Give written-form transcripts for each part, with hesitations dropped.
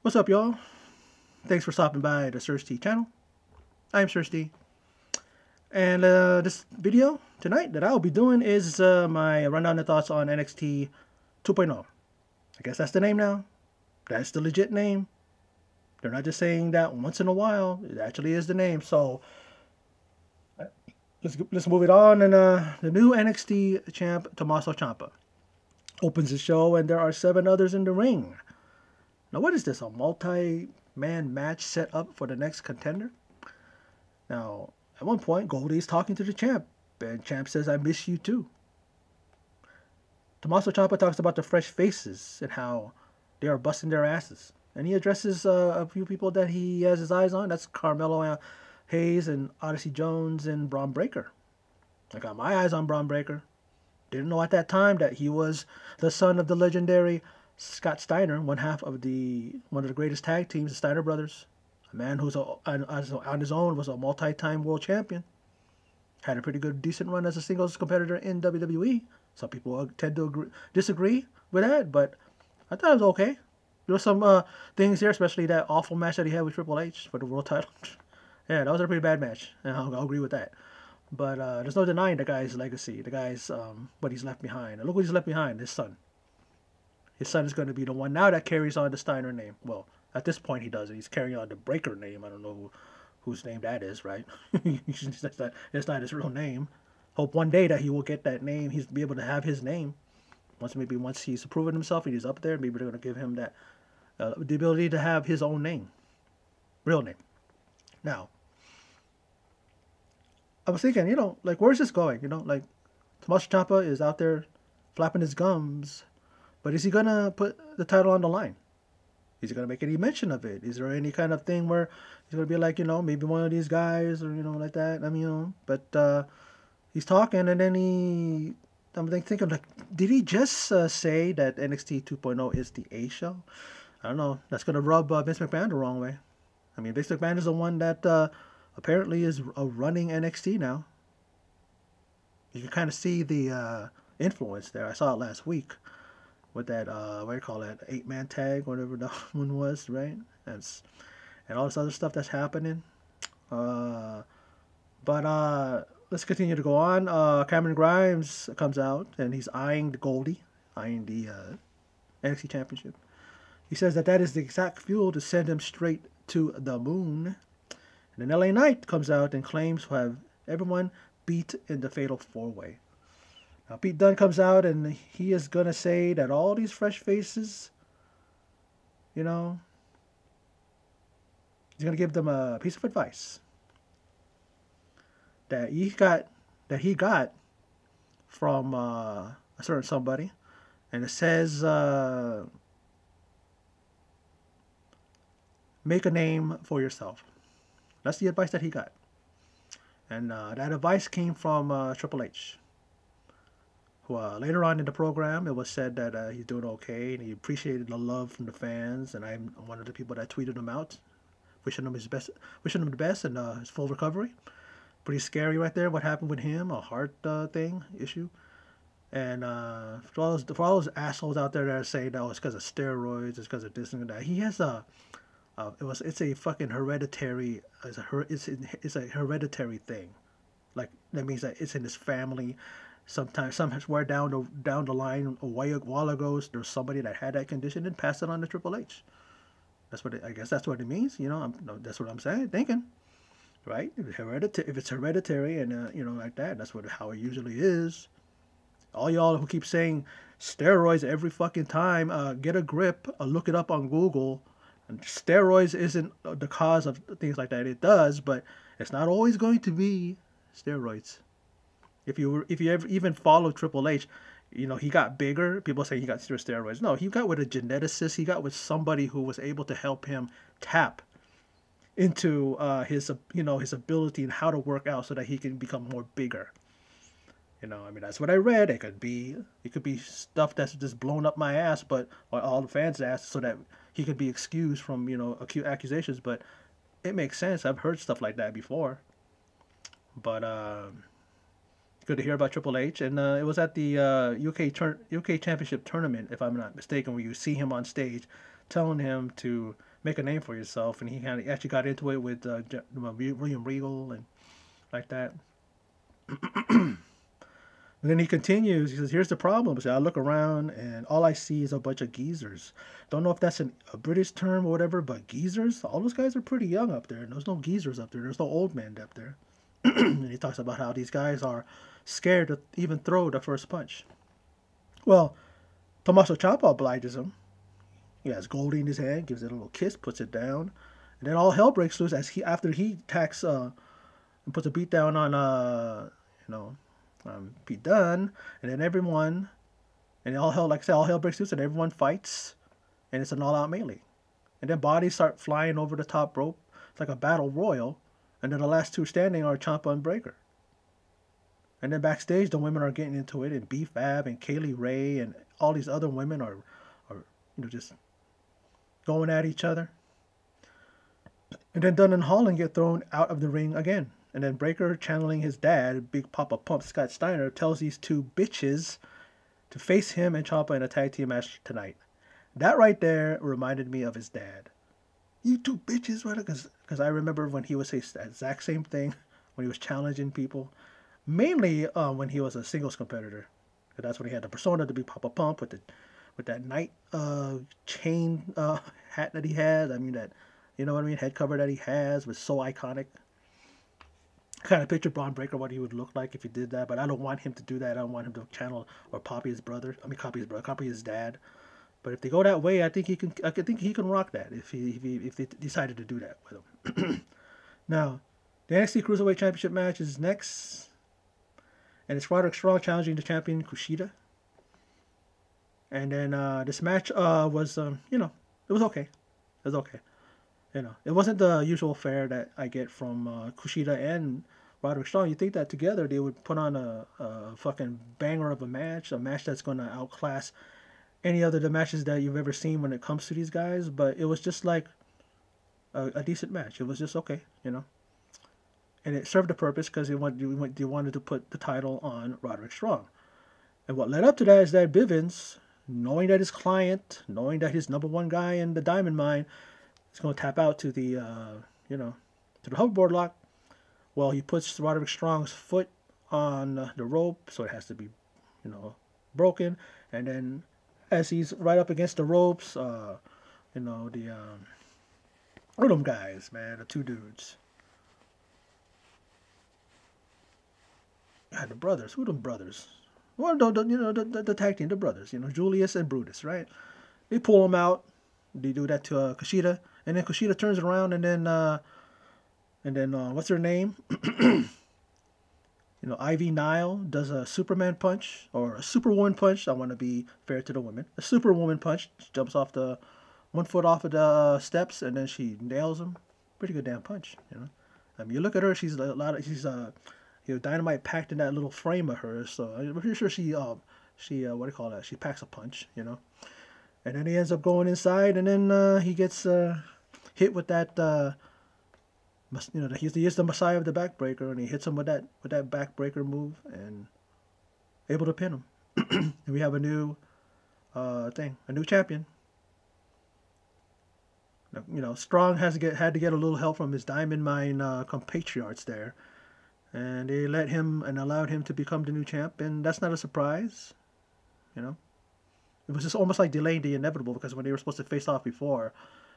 What's up, y'all? Thanks for stopping by the Thirsty channel. I'm Thirsty, and this video tonight that I'll be doing is my rundown of thoughts on NXT 2.0. I guess that's the name now. That's the legit name. They're not just saying that once in a while. It actually is the name. So let's move it on. And the new NXT champ Tommaso Ciampa opens the show, and there are 7 others in the ring. Now, what is this? A multi-man match set up for the next contender? Now, at one point, Goldie's talking to the champ, and champ says, "I miss you too." Tommaso Ciampa talks about the fresh faces and how they are busting their asses. And he addresses a few people that he has his eyes on. That's Carmelo Hayes and Odyssey Jones and Bron Breakker. I got my eyes on Bron Breakker. Didn't know at that time that he was the son of the legendary Scott Steiner, one of the greatest tag teams, the Steiner brothers. A man who's on his own was a multi-time world champion. Had a pretty good, decent run as a singles competitor in WWE. Some people tend to disagree with that, but I thought it was okay. There were some things here, especially that awful match that he had with Triple H for the world title. Yeah, that was a pretty bad match, and I'll agree with that. But there's no denying the guy's legacy, the guy's what he's left behind. And look what he's left behind, his son. His son is going to be the one now that carries on the Steiner name. Well, at this point he doesn't. He's carrying on the Breakker name. I don't know whose name that is, right? That's not his real name. Hope one day that he will get that name. He's be able to have his name. Once he's proven himself and he's up there, maybe they're going to give him that the ability to have his own name, real name. Now, I was thinking, like, where's this going? Like, Tommaso Ciampa is out there flapping his gums, but is he going to put the title on the line? Is he going to make any mention of it? Is there any kind of thing where he's going to be like, maybe one of these guys or, like that? I mean, but he's talking and then I'm thinking, like, did he just say that NXT 2.0 is the A show? I don't know. That's going to rub Vince McMahon the wrong way. I mean, Vince McMahon is the one that apparently is running NXT now. You can kind of see the influence there. I saw it last week with that, what do you call it, 8-man tag, whatever that one was, right? And all this other stuff that's happening. But let's continue to go on. Cameron Grimes comes out, and he's eyeing the NXT Championship. He says that is the exact fuel to send him straight to the moon. And then LA Knight comes out and claims to have everyone beat in the Fatal 4-Way. Now, Pete Dunne comes out and he is going to say that all these fresh faces, he's going to give them a piece of advice that he got from a certain somebody. And it says, make a name for yourself. That's the advice that he got. And that advice came from Triple H, who later on in the program, it was said that he's doing okay and he appreciated the love from the fans. And I'm one of the people that tweeted him out, wishing him the best and his full recovery. Pretty scary right there what happened with him, a heart issue. And for all those assholes out there that are saying that it's because of steroids, it's because of this and that, he has it's a fucking hereditary. It's a hereditary thing. Like, that means that it's in his family. Somewhere down the line, a while ago, there's somebody that had that condition and passed it on to Triple H. I guess that's what it means. That's what I'm saying, thinking, right? If it's hereditary and like that, that's how it usually is. All y'all who keep saying steroids every fucking time, get a grip. Look it up on Google. And steroids isn't the cause of things like that. It does, but it's not always going to be steroids. If you ever even follow Triple H, he got bigger. People say he got steroids. No, he got with a geneticist. He got with somebody who was able to help him tap into his ability and how to work out so that he can become more bigger. That's what I read. It could be stuff that's just blown up my ass, but or all the fans' ass, so that he could be excused from acute accusations. But it makes sense. I've heard stuff like that before. But good to hear about Triple H, and it was at the UK Championship tournament, if I'm not mistaken, where you see him on stage, telling him to make a name for yourself, and he actually got into it with William Regal and like that. And then he continues. He says, "Here's the problem. So I look around, and all I see is a bunch of geezers. Don't know if that's a British term or whatever, but geezers. All those guys are pretty young up there. There's no geezers up there. There's no old men up there." And he talks about how these guys are scared to even throw the first punch. Well, Tommaso Ciampa obliges him. He has Goldie in his hand, gives it a little kiss, puts it down, and then all hell breaks loose as after he attacks and puts a beat down on Pete Dunne, and then everyone, and all hell, like I said, all hell breaks loose, and everyone fights, and it's an all-out melee, and then bodies start flying over the top rope. It's like a battle royal, and then the last two standing are Ciampa and Breakker. And then backstage, the women are getting into it, and B-Fab and Kaylee Ray and all these other women are just going at each other. And then Dunn and Holland get thrown out of the ring again. And then Breakker, channeling his dad, Big Papa Pump Scott Steiner, tells these two bitches to face him and Ciampa in a tag team match tonight. That right there reminded me of his dad. You two bitches, right? Because I remember when he would say the exact same thing when he was challenging people. Mainly when he was a singles competitor. That's when he had the persona to be Papa Pump with that night chain hat that he had. I mean, that, you know what I mean, head cover that he has was so iconic. I kind of picture Bron Breakker what he would look like if he did that, but I don't want him to do that. I don't want him to channel or copy his dad. But if they go that way, I think he can rock that if they decided to do that with him. Now, the NXT Cruiserweight Championship match is next. And it's Roderick Strong challenging the champion Kushida. And then this match was, it was okay. It was okay. It wasn't the usual fare that I get from Kushida and Roderick Strong. You think that together they would put on a fucking banger of a match that's going to outclass any other the matches that you've ever seen when it comes to these guys. But it was just like a decent match. It was just okay, And it served a purpose because they wanted to put the title on Roderick Strong. And what led up to that is that Bivens, knowing that his client, knowing that his number one guy in the Diamond Mine is going to tap out to the, to the hoverboard lock, well, he puts Roderick Strong's foot on the rope, so it has to be, broken. And then as he's right up against the ropes, the, what are them guys, man, the two dudes. God, the brothers. Who them brothers? Well, the tag team, the brothers. Julius and Brutus, right? They pull them out. They do that to Kushida, and then Kushida turns around, and then what's her name? Ivy Nile does a Superman punch or a Superwoman punch. I want to be fair to the women. A Superwoman punch, jumps off the 1 foot off of the steps, and then she nails him. Pretty good damn punch. I mean, you look at her. She's dynamite packed in that little frame of hers. So I'm pretty sure she what do you call that? She packs a punch, And then he ends up going inside, and then he gets hit with that. He's the Messiah of the backbreaker, and he hits him with that backbreaker move, and able to pin him. And we have a new a new champion. Strong had to get a little help from his Diamond Mine compatriots there. And they let him and allowed him to become the new champ, and that's not a surprise, It was just almost like delaying the inevitable, because when they were supposed to face off before,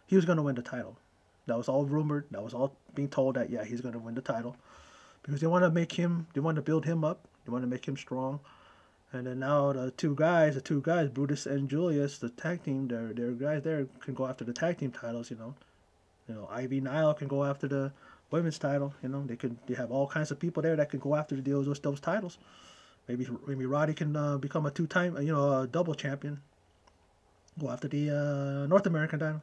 he was going to win the title. That was all rumored. That was all being told that, yeah, he's going to win the title. Because they want to build him up. They want to make him strong. And then now the two guys, Brutus and Julius, the tag team, their guys there can go after the tag team titles, Ivy Nile can go after the women's title. They have all kinds of people there that can go after the deals with those titles. Maybe Roddy can become a two-time, a double champion. Go after the North American title.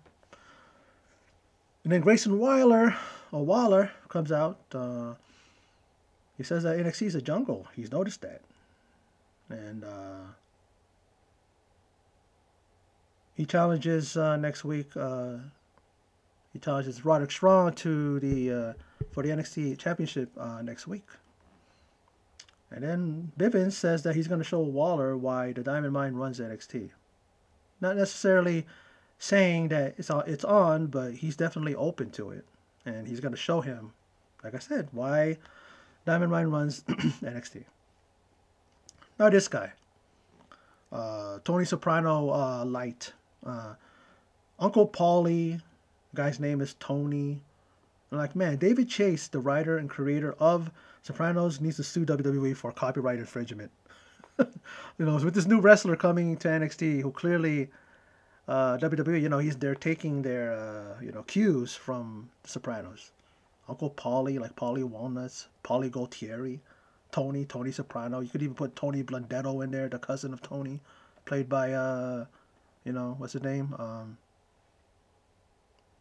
And then Grayson Waller comes out. He says that NXT is a jungle. He's noticed that. And he challenges next week. He challenges Roderick Strong to for the NXT Championship next week. And then Bivens says that he's going to show Waller why the Diamond Mine runs NXT. Not necessarily saying that it's on, but he's definitely open to it, and he's gonna show him, like I said, why Diamond Mine runs NXT. Now this guy, Tony Soprano, light, uh, Uncle Paulie, guy's name is Tony. I'm like, man, David Chase, the writer and creator of Sopranos, needs to sue WWE for copyright infringement. With this new wrestler coming to NXT, who clearly WWE, they're taking their cues from The Sopranos. Uncle Paulie, like Paulie Walnuts, Paulie Gaultieri, Tony Soprano. You could even put Tony Blundetto in there, the cousin of Tony, played by what's his name?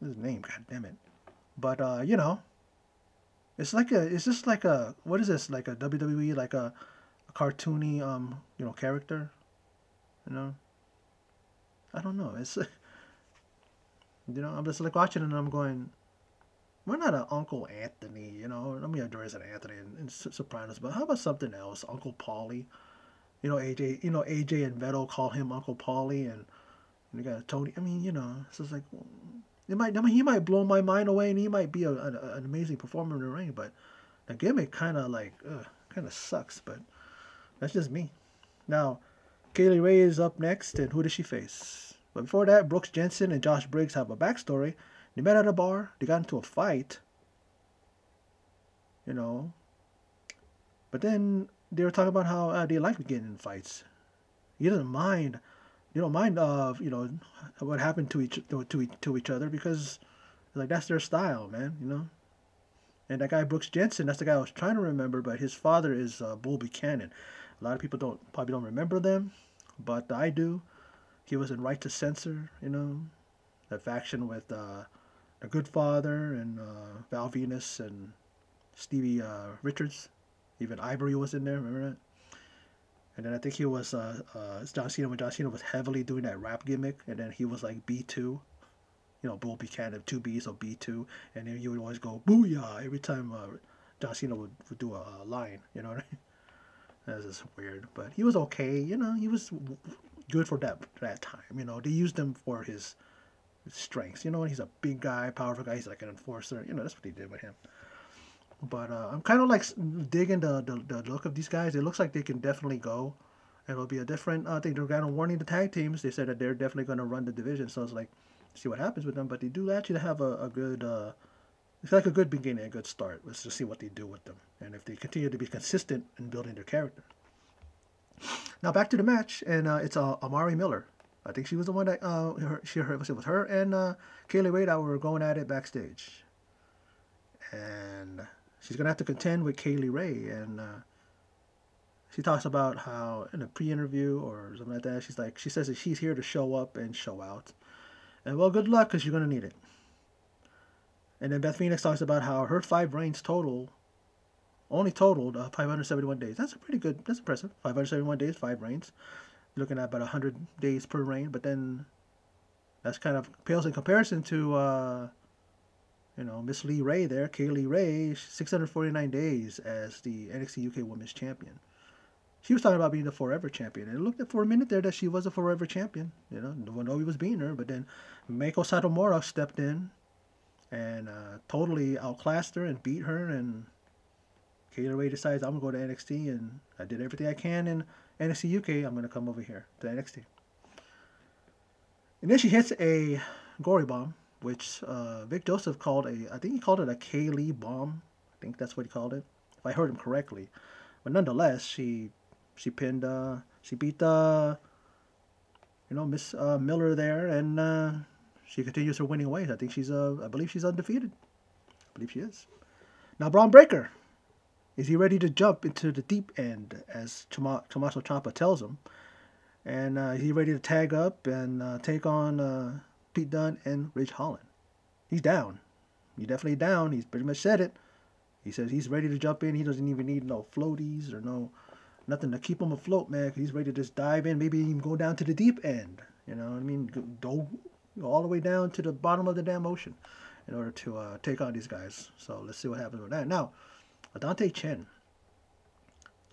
What's his name? God damn it! But it's just like a what is this? Like a WWE, like a cartoony character, you know. I don't know. It's I'm just like watching it and I'm going, we're not an Uncle Anthony, I mean, there is an Anthony in Sopranos, but how about something else? Uncle Paulie, AJ and Vettel call him Uncle Paulie, and you got Tony. I mean, it's just like he might blow my mind away, and he might be an amazing performer in the ring, but the gimmick kind of sucks. But that's just me. Now, Kaylee Ray is up next, and who does she face? But before that, Brooks Jensen and Josh Briggs have a backstory. They met at a bar. They got into a fight. But then they were talking about how they like getting in fights. You don't mind what happened to each other, because like that's their style, man. And that guy Brooks Jensen, that's the guy I was trying to remember, but his father is Bull Buchanan. A lot of people probably don't remember them, but I do. He was in Right to Censor, that faction with the Good Father and Val Venus and Stevie Richards. Even Ivory was in there, remember that? And then I think he was John Cena, when John Cena was heavily doing that rap gimmick, and then he was like B2, Bull Buchanan, 2B, so B2, and then you would always go booyah every time John Cena would do a line, what I mean? That's just weird, but he was okay, he was good for that time, they used him for his strengths, he's a big guy, powerful guy, he's like an enforcer, that's what they did with him. But I'm kind of like digging the look of these guys. It looks like they can definitely go. It'll be a different. I think they're kind of warning the tag teams. They said that they're definitely going to run the division. So it's like, see what happens with them. But they do actually have a good. It's like a good beginning, a good start. Let's just see what they do with them, and if they continue to be consistent in building their character. Now back to the match, and it's Amari Miller. I think she was the one that it was her and Kaylee Ray that were going at it backstage, and she's going to have to contend with Kaylee Ray, and she talks about how in a pre-interview or something like that, she says that she's here to show up and show out. And well, good luck, because you're going to need it. And then Beth Phoenix talks about how her 5 reigns only totaled 571 days. That's impressive. 571 days, 5 reigns. You're looking at about 100 days per reign, but then that's kind of pales in comparison to Miss Lee Ray there, Kaylee Ray, 649 days as the NXT UK Women's Champion. She was talking about being the forever champion, and it looked for a minute there that she was a forever champion. Nobody was beating her, but then Meiko Satomura stepped in and totally outclassed her and beat her, and Kaylee Ray decides, I'm going to go to NXT, and I did everything I can in NXT UK, I'm going to come over here to NXT. And then she hits a gory bomb, which Vic Joseph called I think he called it a Kaylee bomb. I think that's what he called it, if I heard him correctly. But nonetheless, she beat Miss Miller there, and she continues her winning ways. I think I believe she's undefeated. I believe she is. Now Braun Breaker, is he ready to jump into the deep end, as Tommaso Ciampa tells him? And is he ready to tag up and take on Pete Dunne and Ridge Holland? He's down. He's definitely down. He's pretty much said it. He says he's ready to jump in. He doesn't even need no floaties or nothing to keep him afloat, man. He's ready to just dive in, maybe even go down to the deep end. You know what I mean? Go all the way down to the bottom of the damn ocean in order to take on these guys. So let's see what happens with that. Now, Dante Chen.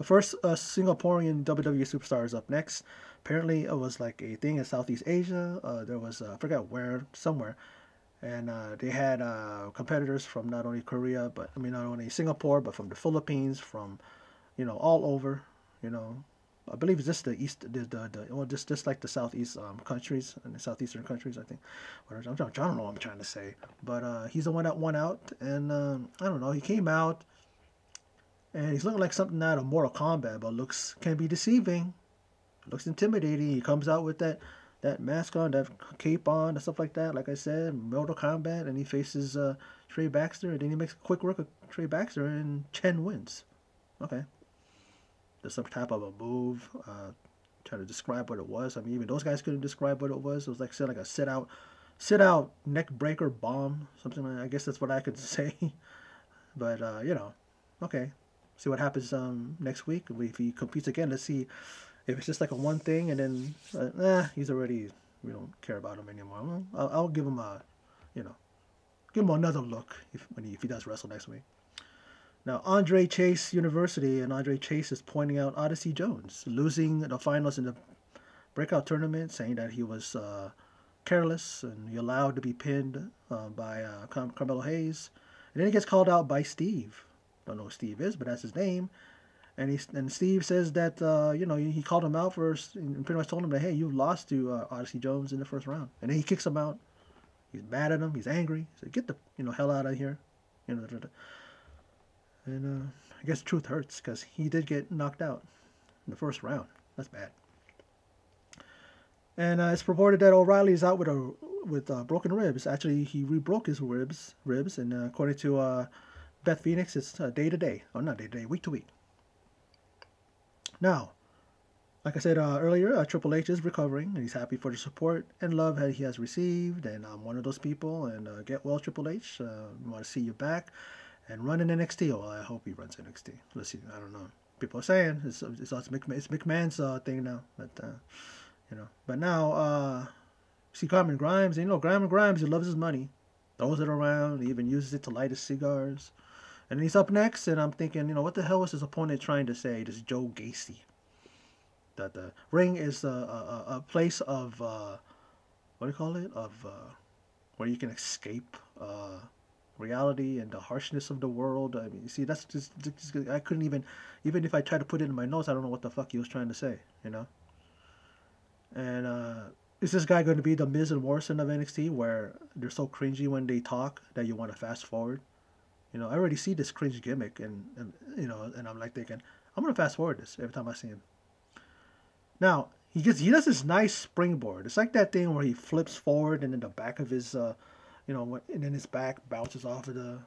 The first Singaporean WWE superstar is up next. Apparently, it was like a thing in Southeast Asia. There was, I forgot where, somewhere. And they had competitors from not only Korea, but I mean, not only Singapore, but from the Philippines, from, all over, you know. I believe it's just the east, well, just like the southeast countries and the southeastern countries, I think. I don't know what I'm trying to say, but he's the one that won out, and I don't know. He came out, and he's looking like something out of Mortal Kombat, but looks can be deceiving, looks intimidating. He comes out with that mask on, that cape on, and stuff like that. Like I said, Mortal Kombat, and he faces Trey Baxter, and then he makes a quick work of Trey Baxter, and Chen wins. Okay. There's some type of a move, trying to describe what it was. I mean, even those guys couldn't describe what it was. It was like, say, like a sit out neck breaker bomb, something like that. I guess that's what I could say. But, okay. See what happens next week. If he competes again, let's see if it's just like a one thing, and then, he's already, we don't care about him anymore. Well, I'll give him give him another look if he does wrestle next week. Now, Andre Chase University, and Andre Chase is pointing out Odyssey Jones losing the finals in the breakout tournament, saying that he was careless and he allowed to be pinned by Carmelo Hayes. And then he gets called out by Steve. Don't know who Steve is, but that's his name. And Steve says that, he called him out first and pretty much told him that, hey, you lost to Odyssey Jones in the first round. And then he kicks him out. He's mad at him. He's angry. He said, get the hell out of here. And I guess truth hurts because he did get knocked out in the first round. That's bad. And it's reported that O'Reilly's out with broken ribs. Actually, he re-broke his ribs. And according to Beth Phoenix, it's day to day. Oh, not day to day, week to week. Now, like I said earlier, Triple H is recovering, and he's happy for the support and love that he has received. And I'm one of those people. And get well, Triple H. We want to see you back. And running NXT. Well, I hope he runs NXT. Let's see. I don't know. People are saying it's McMahon's thing now. But now, see Cameron Grimes. Cameron Grimes, he loves his money. Throws it around. He even uses it to light his cigars. And then he's up next, and I'm thinking, what the hell was his opponent trying to say? This Joe Gacy. That the ring is a place of, what do you call it? Of where you can escape reality and the harshness of the world. I mean, see, that's just I couldn't even if I tried to put it in my notes, I don't know what the fuck he was trying to say, And is this guy going to be the Miz and Morrison of NXT, where they're so cringy when they talk that you want to fast forward? I already see this cringe gimmick, and I'm like thinking, I'm gonna fast forward this every time I see him. Now he does this nice springboard. It's like that thing where he flips forward and then the back of his and then his back bounces off of the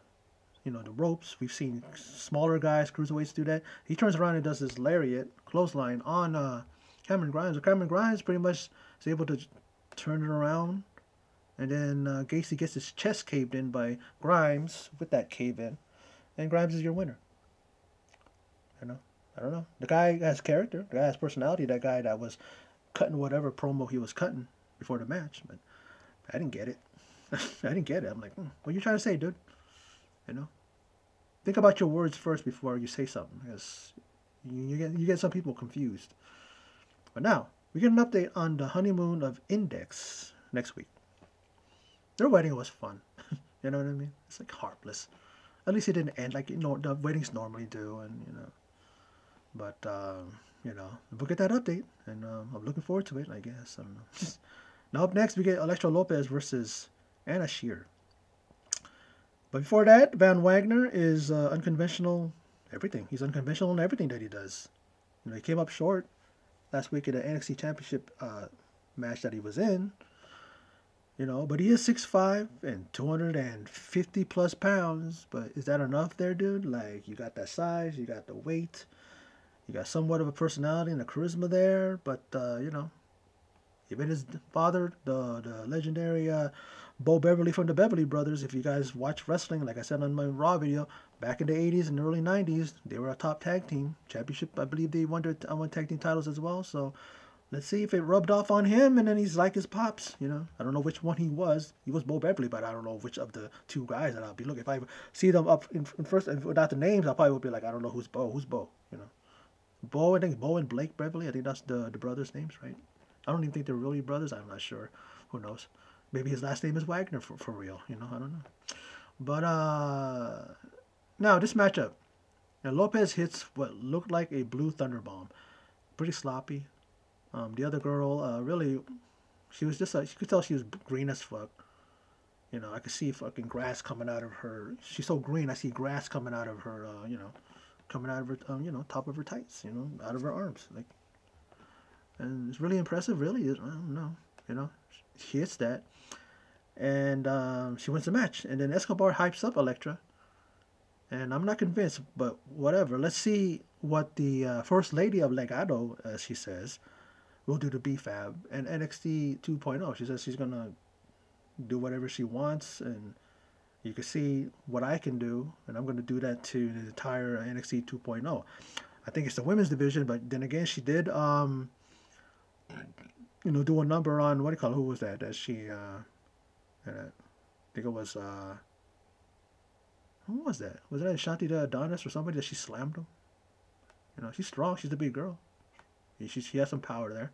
ropes. We've seen smaller guys, cruiserweights, do that. He turns around and does this lariat clothesline on Cameron Grimes. Cameron Grimes pretty much is able to turn it around, and then Gacy gets his chest caved in by Grimes with that cave in, and Grimes is your winner. I don't know. The guy has character. The guy has personality. That guy that was cutting whatever promo he was cutting before the match, but I didn't get it. I didn't get it. I'm like, what are you trying to say, dude? Think about your words first before you say something, because you get some people confused. But now we get an update on the honeymoon of Index next week. Their wedding was fun. You know what I mean? It's like harmless. At least it didn't end like the weddings normally do, and But we'll get that update, and I'm looking forward to it. I guess I don't know. Now up next we get Elektra Lopez versus Anna Scheer. But before that, Van Wagner is unconventional everything. He's unconventional in everything that he does. He came up short last week in the NXT Championship match that he was in. But he is 6'5" and 250 plus pounds. But is that enough there, dude? Like, you got that size, you got the weight, you got somewhat of a personality and a charisma there. But, even his father, the legendary Bo Beverly from the Beverly Brothers, if you guys watch wrestling, like I said on my Raw video, back in the 80s and early 90s, they were a top tag team. Championship, I believe they won tag team titles as well. So let's see if it rubbed off on him, and then he's like his pops. I don't know which one he was. He was Bo Beverly, but I don't know which of the two guys that I'll be looking. If I see them up in first, without the names, I probably would be like, I don't know who's Bo. Bo, I think Bo and Blake Beverly. I think that's the brothers' names, right? I don't even think they're really brothers. I'm not sure. Who knows? Maybe his last name is Wagner for real. You know, I don't know. But now this matchup. Now Lopez hits what looked like a blue thunder bomb. Pretty sloppy. The other girl, really, she was just, you could tell she was green as fuck. You know, I could see fucking grass coming out of her. She's so green, I see grass coming out of her, coming out of her, top of her tights, out of her arms. Like, and it's really impressive, really. I don't know, she hits that. And she wins the match. And then Escobar hypes up Elektra. And I'm not convinced, but whatever. Let's see what the First Lady of Legado, as she says, will do to BFAB and NXT 2.0. She says she's going to do whatever she wants, and you can see what I can do, and I'm going to do that to the entire NXT 2.0. I think it's the women's division, but then again, she did, do a number on, what do you call it? Who was that? That she, I think it was, who was that? Was that Shanti Adonis or somebody that she slammed him? She's strong. She's a big girl. She has some power there.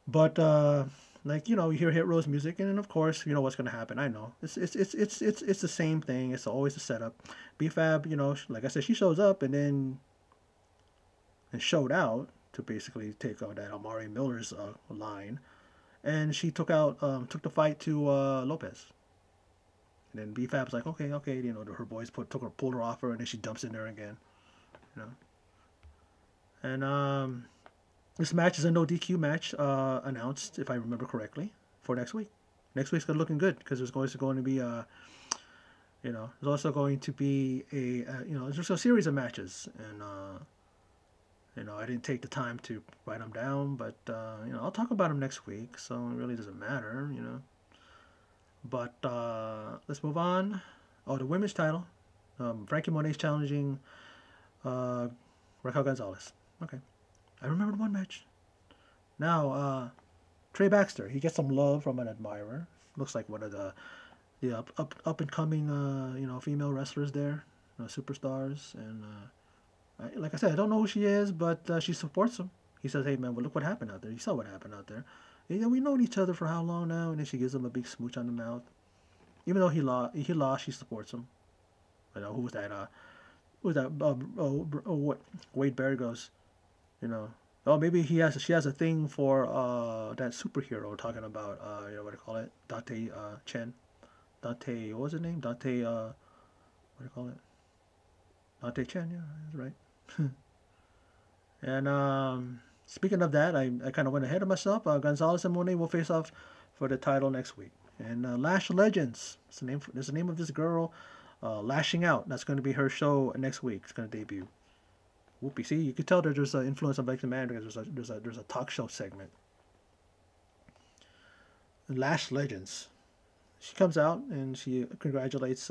But you hear Hit Rose music, and then of course you know what's gonna happen. I know it's the same thing. It's always a setup. BFAB, like I said, she shows up and showed out to basically take out that Amari Miller's line, and she took the fight to Lopez. And then BFAB's like, okay, her boys pulled her off her, and then she dumps in there again, And this match is a no DQ match announced, if I remember correctly, for next week. Next week's looking good because there's going to be there's also going to be there's a series of matches, and I didn't take the time to write them down, but I'll talk about them next week, so it really doesn't matter, But let's move on. Oh, the women's title. Frankie Monet's challenging Raquel Gonzalez. Okay. I remembered one match. Now, Trey Baxter. He gets some love from an admirer. Looks like one of the up and coming female wrestlers there, superstars. And like I said, I don't know who she is, but she supports him. He says, "Hey man, well look what happened out there. You saw what happened out there. We known each other for how long now?" And then she gives him a big smooch on the mouth. Even though he lost, she supports him. Who was that? Who was that? What? Wade Barry goes. Oh, maybe she has a thing for that superhero we're talking about. What do you call it? Dante Chen. Dante, what was his name? Dante, what do you call it? Dante Chen, yeah, that's right. And speaking of that, I kind of went ahead of myself. Gonzalez and Monet will face off for the title next week. And Lash Legends, that's the name of this girl, Lashing Out. That's going to be her show next week. It's going to debut. Whoopie. See, you can tell that there's an influence on Black Man because there's a talk show segment. Lash Legends. She comes out and she congratulates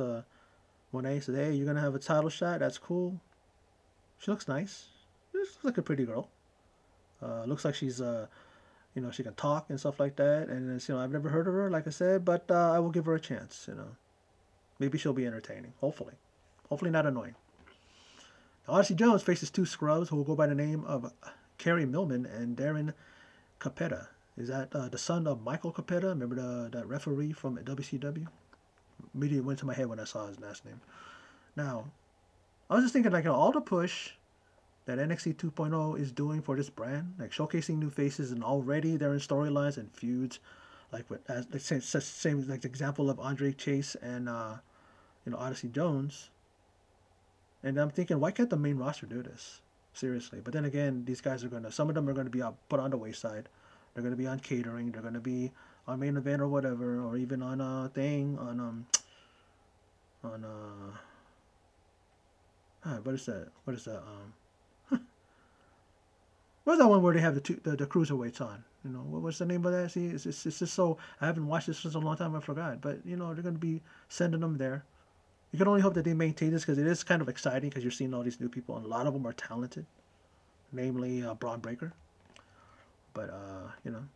Monet. Says, "Hey, you're gonna have a title shot. That's cool." She looks nice. She looks like a pretty girl. Looks like she's she can talk and stuff like that. And I've never heard of her, like I said, but I will give her a chance. Maybe she'll be entertaining. Hopefully not annoying. Odyssey Jones faces two scrubs who will go by the name of Kerry Millman and Darren Capetta. Is that the son of Michael Capetta? Remember that referee from WCW? Immediately went to my head when I saw his last name. Now, I was just thinking, all the push that NXT 2.0 is doing for this brand, like showcasing new faces, and already they're in storylines and feuds, like the same example of Andre Chase and Odyssey Jones. And I'm thinking, why can't the main roster do this? Seriously. But then again, these guys some of them are going to be put on the wayside. They're going to be on catering. They're going to be on main event or whatever, or even on a thing what is that? What's that one where they have the cruiserweights on? What's the name of that? See, it's just so, I haven't watched this for a long time, I forgot. But they're going to be sending them there. You can only hope that they maintain this because it is kind of exciting because you're seeing all these new people and a lot of them are talented, namely Braun Breaker. But now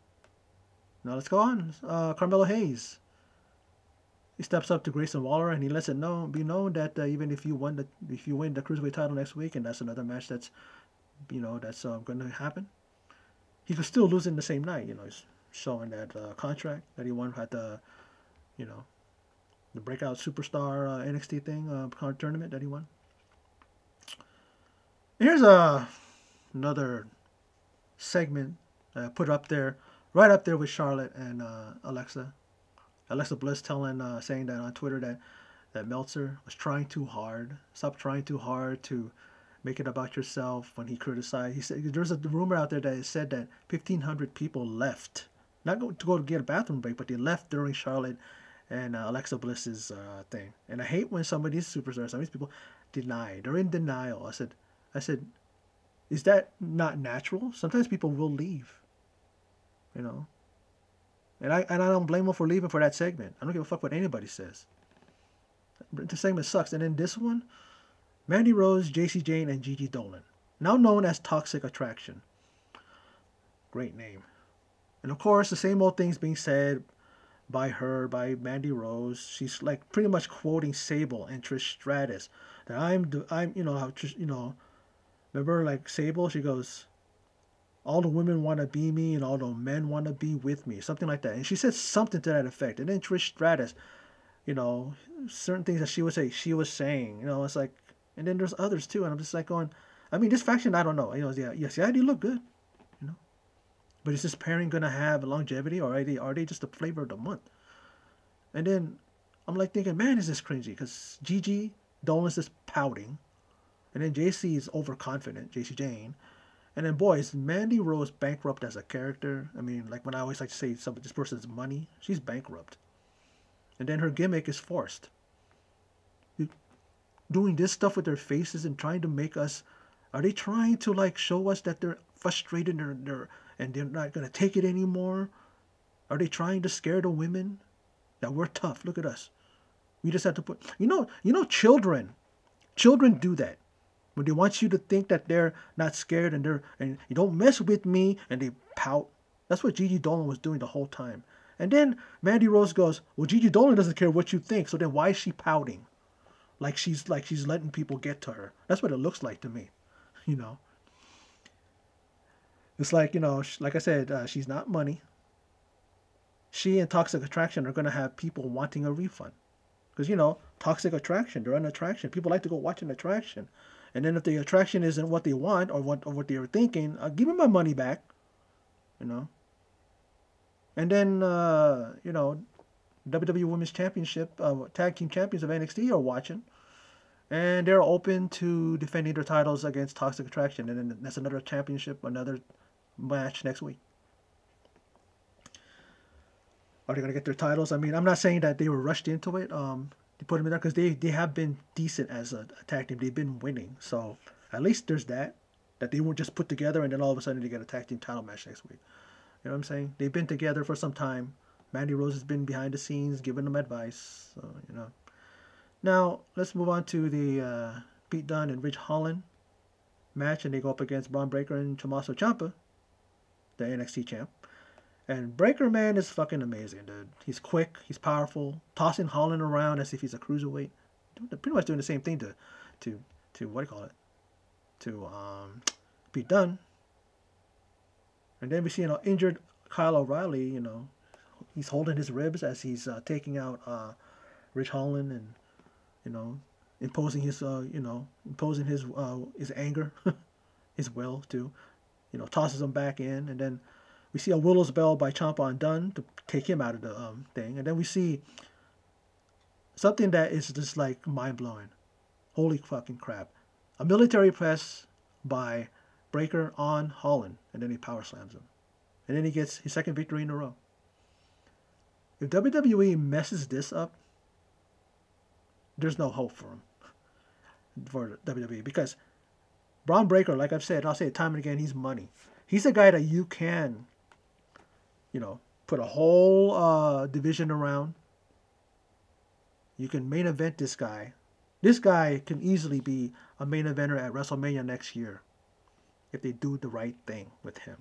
let's go on. Carmelo Hayes he steps up to Grayson Waller and he lets it be known that even if you win the cruiserweight title next week, and that's another match that's that's going to happen, he could still lose in the same night. He's showing that contract that he won at the you know the breakout superstar NXT thing tournament that he won. Here's another segment put up there, right up there with Charlotte and Alexa. Alexa Bliss saying that on Twitter that Meltzer was trying too hard. Stop trying too hard to make it about yourself when he criticized. He said there's a rumor out there that it said that 1,500 people left, not to go to get a bathroom break, but they left during Charlotte and Alexa Bliss's thing. And I hate when some of these superstars, some of these people deny. They're in denial. I said, is that not natural? Sometimes people will leave, And I don't blame them for leaving for that segment. I don't give a fuck what anybody says. The segment sucks. And then this one, Mandy Rose, JC Jane, and Gigi Dolan, now known as Toxic Attraction. Great name. And of course, the same old things being said by Mandy Rose. She's like pretty much quoting Sable and Trish Stratus. That remember like Sable? She goes, all the women want to be me and all the men want to be with me. Something like that. And she said something to that effect. And then Trish Stratus, certain things that she would say, she was saying. It's like, and then there's others too. And I'm just like going, I mean, this faction, I don't know. Yes, they look good. But is this pairing going to have longevity, or are they just the flavor of the month? And then I'm like thinking, man, is this cringy? Because Gigi Dolan's just pouting. And then JC is overconfident, JC Jane. And then, boys, Mandy Rose bankrupt as a character. I mean, like when I always like to say this person's money, she's bankrupt. And then her gimmick is forced. Doing this stuff with their faces and trying to make us, are they trying to like show us that they're frustrated and they're not going to take it anymore? Are they trying to scare the women that we're tough? Look at us. We just have to put, children do that. When they want you to think that they're not scared and you don't mess with me, and they pout. That's what Gigi Dolan was doing the whole time. And then Mandy Rose goes, well, Gigi Dolan doesn't care what you think, so then why is she pouting? Like she's letting people get to her. That's what it looks like to me. It's like, like I said, she's not money. She and Toxic Attraction are going to have people wanting a refund. Because, Toxic Attraction, they're an attraction. People like to go watch an attraction. And then if the attraction isn't what they want or what they were thinking, give me my money back. And then, WWE Women's Championship, Tag Team Champions of NXT are watching. And they're open to defending their titles against Toxic Attraction. And then that's another championship, another match next week. Are they going to get their titles? I mean, I'm not saying that they were rushed into it. They put them in there because they have been decent as a tag team. They've been winning. So at least there's that they weren't just put together and then all of a sudden they get a tag team title match next week. You know what I'm saying? They've been together for some time. Mandy Rose has been behind the scenes giving them advice. So, Now, let's move on to the Pete Dunne and Ridge Holland match. And they go up against Bron Breakker and Tommaso Ciampa, the NXT champ. And Breakker, man, is fucking amazing, dude. He's quick. He's powerful. Tossing Holland around as if he's a cruiserweight. Pretty much doing the same thing to what do you call it? To Pete Dunne. And then we see an injured Kyle O'Reilly, he's holding his ribs as he's taking out Ridge Holland and, imposing his anger, his will too. Tosses him back in, and then we see a Willow's Bell by Ciampa on Dunne to take him out of the thing. And then we see something that is just like mind-blowing. Holy fucking crap. A military press by Breakker on Holland. And then he power slams him. And then he gets his second victory in a row. If WWE messes this up, there's no hope for him. For WWE. Because Bron Breakker, like I've said, I'll say it time and again, he's money. He's a guy that you can, put a whole division around. You can main event this guy. This guy can easily be a main eventer at WrestleMania next year if they do the right thing with him.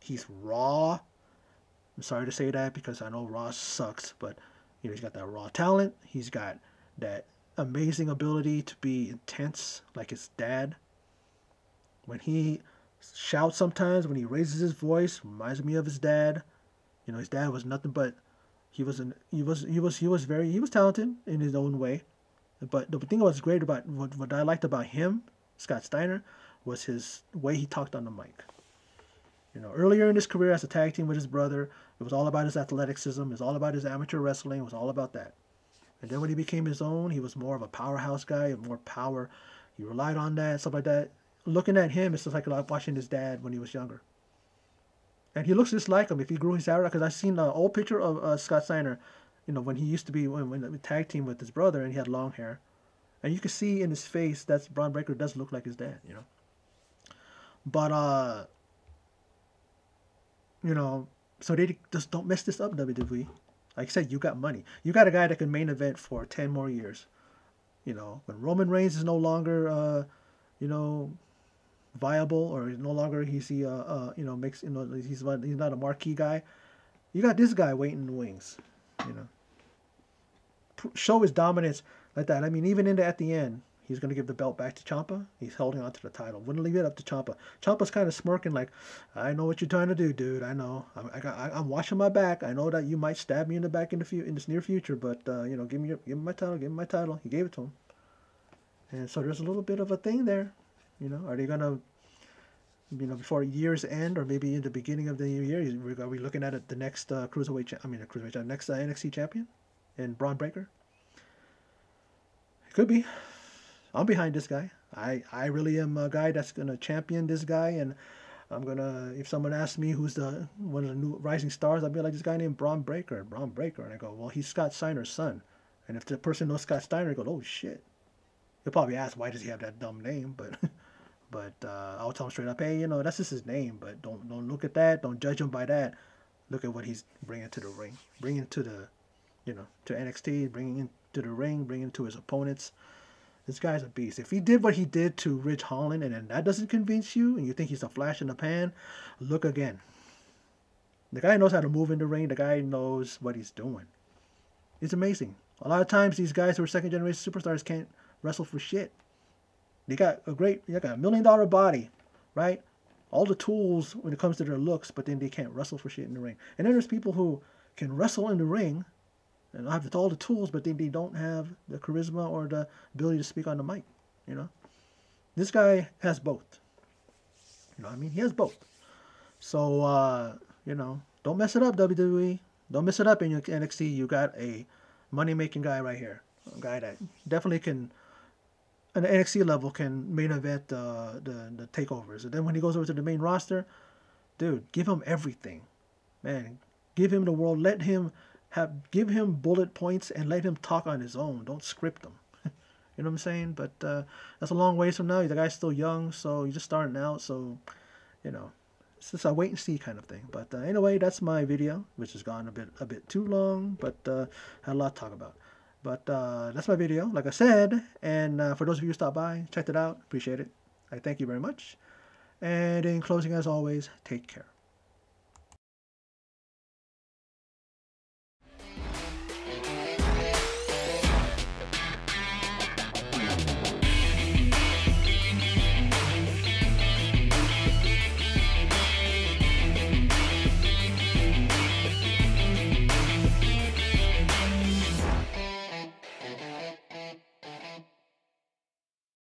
He's raw. I'm sorry to say that because I know Raw sucks, but You know, he's got that raw talent. He's got that amazing ability to be intense, like his dad. When he shouts sometimes, when he raises his voice, reminds me of his dad. You know, his dad was nothing but he was talented in his own way. But the thing that was great about what I liked about him, Scott Steiner, was his way he talked on the mic. You know, earlier in his career as a tag team with his brother, it was all about his athleticism. It was all about his amateur wrestling. It was all about that. And then when he became his own, he was more of a powerhouse guy, more power. He relied on that, stuff like that. Looking at him, it's just like watching his dad when he was younger. And he looks just like him if he grew his hair out. Because I've seen an old picture of Scott Steiner, you know, when he used to be when the tag team with his brother and he had long hair. And you can see in his face that Bron Breakker does look like his dad, you know. But, you know, so they just don't mess this up, WWE. Like I said, you got money. You got a guy that can main event for 10 more years. You know, when Roman Reigns is no longer, you know, viable, or no longer he's you know, makes, you know, he's not a marquee guy. You got this guy waiting in the wings, you know. Show his dominance like that. I mean, even at the end, he's going to give the belt back to Ciampa. He's holding on to the title. Wouldn't leave it up to Ciampa. Ciampa's kind of smirking like, I know what you're trying to do, dude. I know. I'm watching my back. I know that you might stab me in the back in this near future, but, you know, give me my title. Give me my title. He gave it to him. And so there's a little bit of a thing there. You know, are they going to, you know, before year's end, or maybe in the beginning of the new year, are we looking at the next next NXT champion in Bron Breakker? It could be. I'm behind this guy. I really am a guy that's going to champion this guy, and I'm going to, if someone asks me who's one of the new rising stars, I'll be like, this guy named Bron Breakker. And I go, well, he's Scott Steiner's son. And if the person knows Scott Steiner, they go, oh, shit. He'll probably ask, why does he have that dumb name? But I'll tell him straight up, hey, you know, that's just his name, but don't look at that. Don't judge him by that. Look at what he's bringing to the ring. Bringing to the, you know, to NXT, bringing into the ring, bringing to his opponents. This guy's a beast. If he did what he did to Ridge Holland and then that doesn't convince you and you think he's a flash in the pan, look again. The guy knows how to move in the ring. The guy knows what he's doing. It's amazing. A lot of times these guys who are second generation superstars can't wrestle for shit. They got a $1 million body, right? All the tools when it comes to their looks, but then they can't wrestle for shit in the ring. And then there's people who can wrestle in the ring and have all the tools, but then they don't have the charisma or the ability to speak on the mic, you know? This guy has both. You know what I mean? He has both. So, you know, don't mess it up, WWE. Don't mess it up in your NXT. You got a money-making guy right here. A guy that definitely can, at the NXT level, can main event the takeovers. And then when he goes over to the main roster, dude, give him everything. Man, give him the world. Give him bullet points and let him talk on his own. Don't script him. You know what I'm saying? But that's a long ways from now. The guy's still young, so he's just starting out. So, you know, it's just a wait and see kind of thing. But anyway, that's my video, which has gone a bit too long, but had a lot to talk about. But that's my video, like I said. And for those of you who stopped by, checked it out, appreciate it. I thank you very much. And in closing, as always, take care.